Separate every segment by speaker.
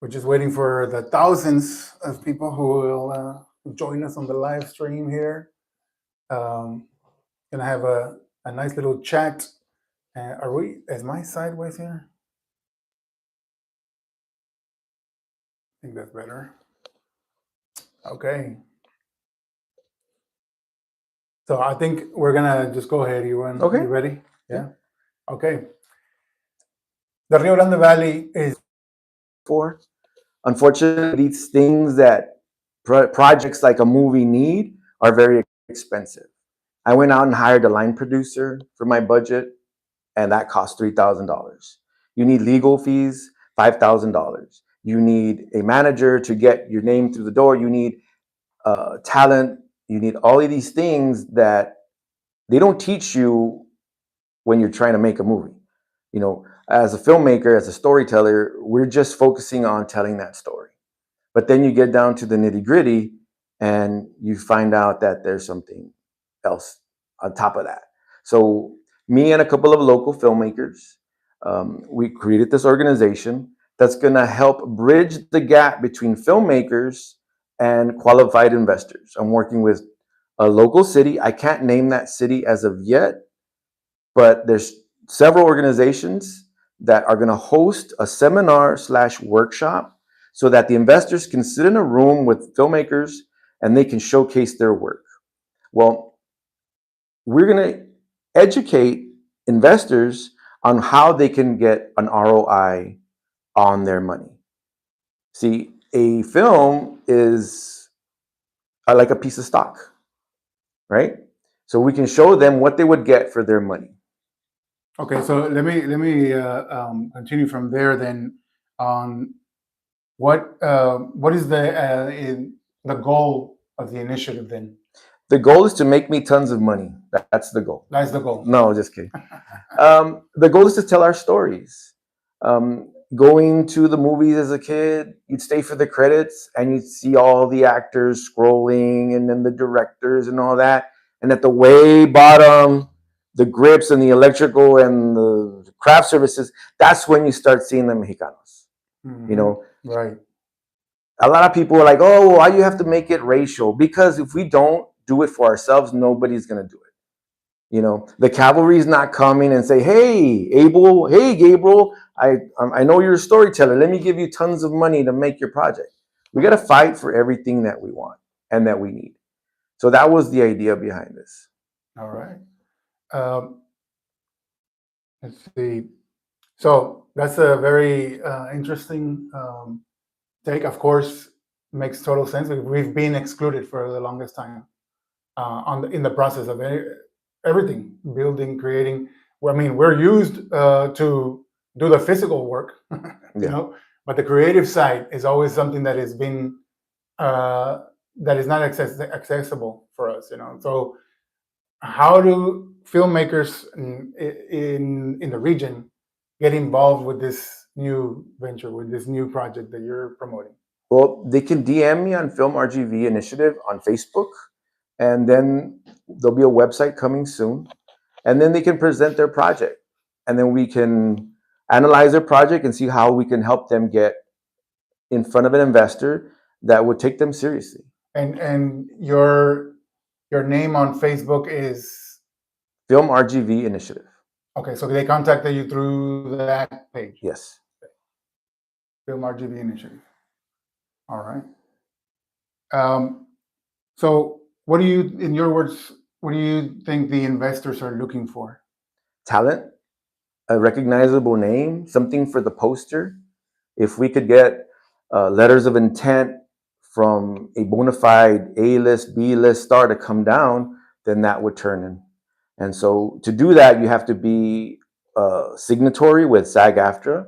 Speaker 1: We're just waiting for the thousands of people who will join us on the live stream here. Gonna have a nice little chat. Is my sideways here? I think that's better. Okay. So I think we're gonna just go ahead. You ready? Yeah. Okay. The Rio Grande Valley is
Speaker 2: for. Unfortunately, these things that projects like a movie need are very expensive. I went out and hired a line producer for my budget, and that cost $3,000. You need legal fees, $5,000. You need a manager to get your name through the door. You need talent. You need all of these things that they don't teach you when you're trying to make a movie. You know, as a filmmaker, as a storyteller, we're just focusing on telling that story. But then you get down to the nitty gritty and you find out that there's something else on top of that. So me and a couple of local filmmakers, we created this organization that's going to help bridge the gap between filmmakers and qualified investors. I'm working with a local city. I can't name that city as of yet, but there's several organizations that are going to host a seminar/workshop so that the investors can sit in a room with filmmakers and they can showcase their work. Well, we're going to educate investors on how they can get an ROI on their money. See, a film is like a piece of stock, right? So we can show them what they would get for their money.
Speaker 1: Okay, so let me continue from there then. On what is the goal of the initiative then?
Speaker 2: The goal is to make me tons of money. That's the goal.
Speaker 1: That's the goal.
Speaker 2: No, just kidding. The goal is to tell our stories. Going to the movies as a kid, you'd stay for the credits and you'd see all the actors scrolling and then the directors and all that. And at the way bottom, the grips and the electrical and the craft services, that's when you start seeing the Mexicanos.
Speaker 1: Mm-hmm.
Speaker 2: You know?
Speaker 1: Right.
Speaker 2: A lot of people are like, oh, why you have to make it racial? Because if we don't do it for ourselves, nobody's going to do it. You know, the cavalry is not coming and say, hey, Abel, hey, Gabriel, I know you're a storyteller. Let me give you tons of money to make your project. We got to fight for everything that we want and that we need. So that was the idea behind this.
Speaker 1: All right. Let's see. So that's a very interesting take. Of course, makes total sense. We've been excluded for the longest time in the process of everything, building, creating. Well, I mean, we're used to do the physical work, you know, but the creative side is always something that has been that is not accessible for us, you know. So how do filmmakers in the region get involved with this new venture, with this new project that you're promoting?
Speaker 2: Well, they can DM me on Film RGV Initiative on Facebook, and then there'll be a website coming soon, and then they can present their project, and then we can analyze their project and see how we can help them get in front of an investor that would take them seriously.
Speaker 1: And your name on Facebook is
Speaker 2: Film RGV Initiative.
Speaker 1: Okay, so they contacted you through that page?
Speaker 2: Yes.
Speaker 1: Film RGV Initiative. All right. So what do you, in your words, what do you think the investors are looking for?
Speaker 2: Talent, a recognizable name, something for the poster. If we could get letters of intent from a bona fide A-list, B-list star to come down, then that would turn in. And so to do that, you have to be signatory with SAG-AFTRA,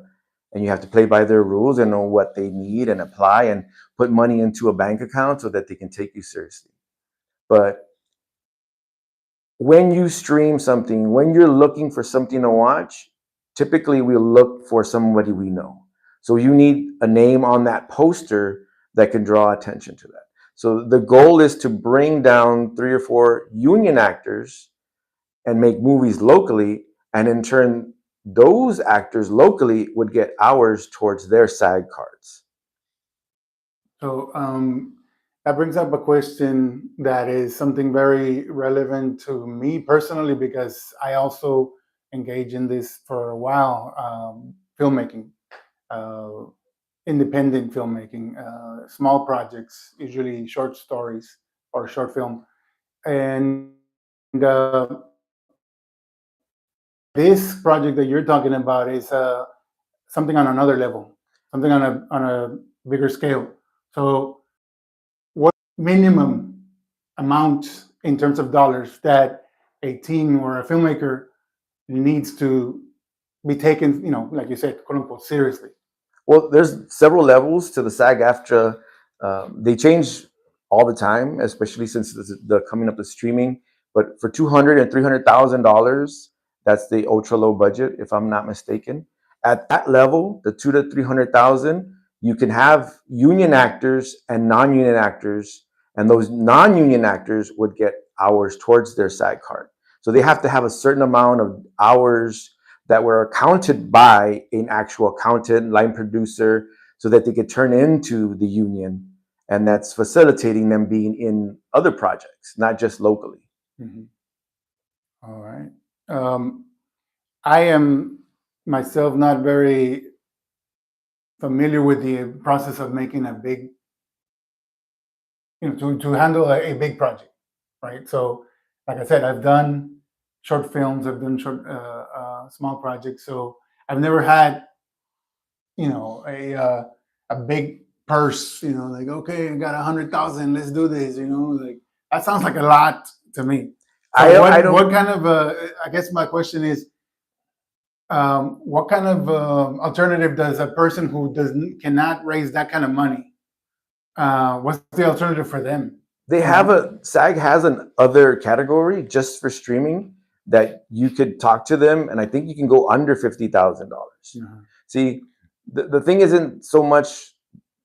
Speaker 2: and you have to play by their rules and know what they need and apply and put money into a bank account so that they can take you seriously. But when you stream something, when you're looking for something to watch, typically we'll look for somebody we know. So you need a name on that poster that can draw attention to that. So the goal is to bring down 3 or 4 union actors and make movies locally, and in turn, those actors locally would get hours towards their SAG cards.
Speaker 1: So that brings up a question that is something very relevant to me personally because I also engage in this for a while, filmmaking, uh, independent filmmaking, small projects, usually short stories or short film. And this project that you're talking about is something on another level, something on a bigger scale. So, what minimum amount in terms of dollars that a team or a filmmaker needs to be taken, like you said, quote unquote, seriously?
Speaker 2: Well, there's several levels to the SAG-AFTRA. They change all the time, especially since the coming up to streaming. But for $200,000 and $300,000, that's the ultra low budget, if I'm not mistaken. At that level, the 200,000 to 300,000, you can have union actors and non-union actors, and those non-union actors would get hours towards their SAG card. So they have to have a certain amount of hours that were accounted by an actual accountant, line producer, so that they could turn into the union. And that's facilitating them being in other projects, not just locally.
Speaker 1: Mm-hmm. All right. I am myself not very familiar with the process of making a big, to handle a big project, right? So, like I said, I've done short films, I've done small projects. So I've never had, a big purse. Like, okay, I got 100,000, let's do this. Like that sounds like a lot to me. So
Speaker 2: I don't.
Speaker 1: what kind of I guess my question is, what kind of alternative does a person who cannot raise that kind of money? What's the alternative for them?
Speaker 2: They have SAG has an other category just for streaming that you could talk to them, and I think you can go under $50,000.
Speaker 1: Uh-huh.
Speaker 2: See, the thing isn't so much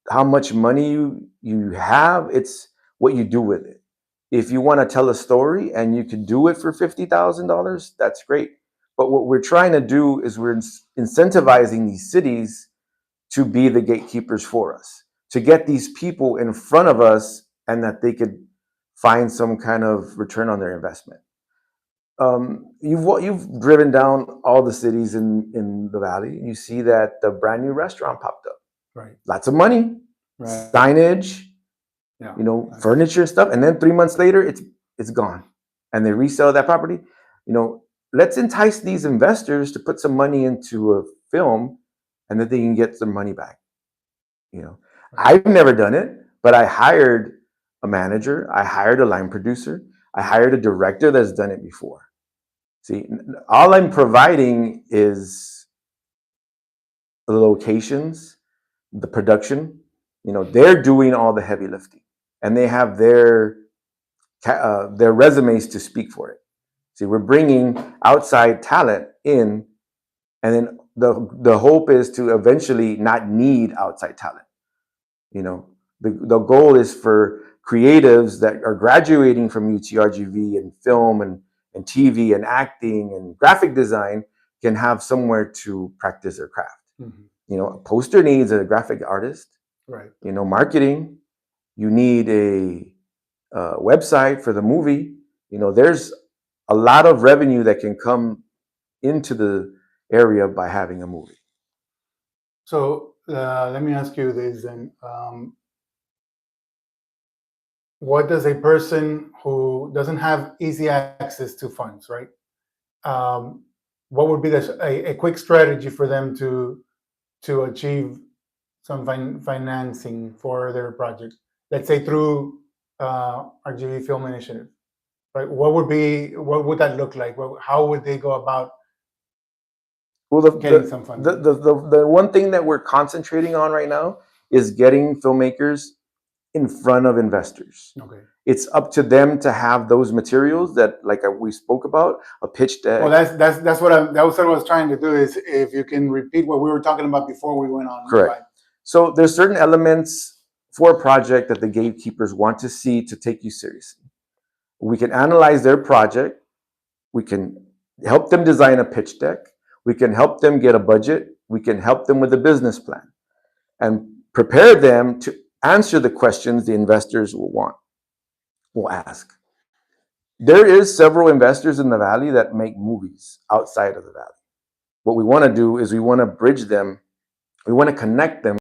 Speaker 2: how much money you have, it's what you do with it. If you want to tell a story and you can do it for $50,000, that's great. But what we're trying to do is we're incentivizing these cities to be the gatekeepers for us, to get these people in front of us and that they could find some kind of return on their investment. You've driven down all the cities in the valley, and you see that the brand new restaurant popped up.
Speaker 1: Right.
Speaker 2: Lots of money,
Speaker 1: Right.
Speaker 2: signage,
Speaker 1: Yeah.
Speaker 2: Furniture and stuff, and then 3 months later, it's gone, and they resell that property. Let's entice these investors to put some money into a film, and that they can get some money back. Right. I've never done it, but I hired a manager, I hired a line producer, I hired a director that's done it before. See, all I'm providing is the locations, the production. They're doing all the heavy lifting, and they have their resumes to speak for it. See, we're bringing outside talent in, and then the hope is to eventually not need outside talent. The goal is for creatives that are graduating from UTRGV and film and TV and acting and graphic design can have somewhere to practice their craft.
Speaker 1: Mm-hmm.
Speaker 2: A poster needs a graphic artist.
Speaker 1: Right.
Speaker 2: Marketing, you need a website for the movie. There's a lot of revenue that can come into the area by having a movie.
Speaker 1: So let me ask you this then. What does a person who doesn't have easy access to funds, right? What would be a quick strategy for them to achieve some financing for their project? Let's say through RGV Film Initiative, right? What would that look like? How would they go about getting some funding?
Speaker 2: The one thing that we're concentrating on right now is getting filmmakers in front of investors.
Speaker 1: Okay.
Speaker 2: It's up to them to have those materials that, like we spoke about, a pitch deck.
Speaker 1: Well, that's what I was trying to do. Is if you can repeat what we were talking about before we went on.
Speaker 2: Correct. Live. So there's certain elements for a project that the gatekeepers want to see to take you seriously. We can analyze their project. We can help them design a pitch deck. We can help them get a budget. We can help them with a business plan and prepare them to answer the questions the investors will ask. There is several investors in the valley that make movies outside of the valley. What we want to do is we want to bridge them. We want to connect them